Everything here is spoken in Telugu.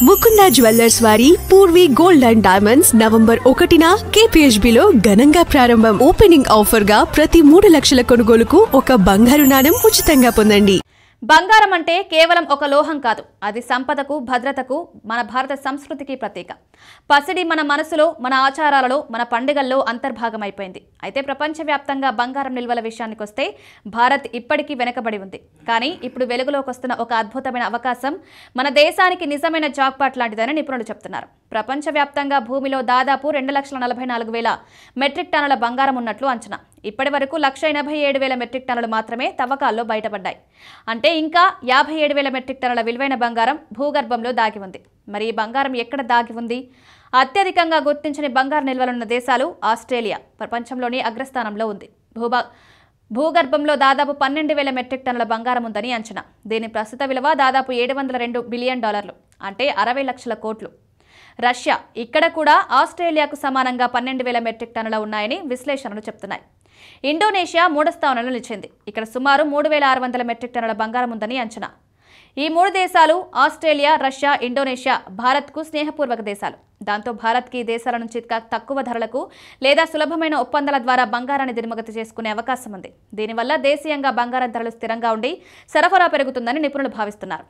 ముకుంద జ్యువెల్లర్స్ వారి Purvi gold and diamonds November 1న KPHBలో ఘనంగా ప్రారంభం. ఓపెనింగ్ ఆఫర్ గా ప్రతి 3 లక్షల కొనుగోలుకు ఒక బంగారు నాణెం ఉచితంగా పొందండి. బంగారం అంటే కేవలం ఒక లోహం కాదు, అది సంపదకు, భద్రతకు, మన భారత సంస్కృతికి ప్రతీక. పసిడి మన మనసులో, మన ఆచారాలలో, మన పండుగల్లో అంతర్భాగమైపోయింది. అయితే ప్రపంచవ్యాప్తంగా బంగారం నిల్వల విషయానికొస్తే భారత్ ఇప్పటికీ వెనుకబడి ఉంది. కానీ ఇప్పుడు వెలుగులోకి వస్తున్న ఒక అద్భుతమైన అవకాశం మన దేశానికి నిజమైన జాక్పాట్ లాంటిదని నిపుణులు చెప్తున్నారు. ప్రపంచవ్యాప్తంగా భూమిలో దాదాపు 2,44,000 మెట్రిక్ టన్నుల బంగారం ఉన్నట్లు అంచనా. ఇప్పటి వరకు 1,87,000 మెట్రిక్ టన్నులు మాత్రమే తవ్వకాల్లో బయటపడ్డాయి. అంటే ఇంకా 57,000 మెట్రిక్ టన్నుల విలువైన బంగారం భూగర్భంలో దాగి ఉంది. మరి ఈ బంగారం ఎక్కడ దాగి ఉంది? అత్యధికంగా గుర్తించని బంగారు నిల్వలున్న దేశాలు ఆస్ట్రేలియా ప్రపంచంలోని అగ్రస్థానంలో ఉంది. భూగర్భంలో దాదాపు 12,000 మెట్రిక్ టన్నుల బంగారం ఉందని అంచనా. దీని ప్రస్తుత విలువ దాదాపు $702 బిలియన్, అంటే 60 లక్షల కోట్లు. రష్యా, ఇక్కడ కూడా ఆస్ట్రేలియాకు సమానంగా 12,000 మెట్రిక్ టన్నుల ఉన్నాయని విశ్లేషణలు చెప్తున్నాయి. ఇండోనేషియా 3వ స్థానంలో నిలిచింది. ఇక్కడ సుమారు 3,600 మెట్రిక్ టన్నుల బంగారం ఉందని అంచనా. ఈ 3 దేశాలు ఆస్ట్రేలియా, రష్యా, ఇండోనేషియా భారత్కు స్నేహపూర్వక దేశాలు. దాంతో భారత్కి ఈ దేశాల నుంచి తక్కువ ధరలకు లేదా సులభమైన ఒప్పందాల ద్వారా బంగారాన్ని దిగుమతి చేసుకునే అవకాశం ఉంది. దీనివల్ల దేశీయంగా బంగారం ధరలు స్థిరంగా ఉండి సరఫరా పెరుగుతుందని నిపుణులు భావిస్తున్నారు.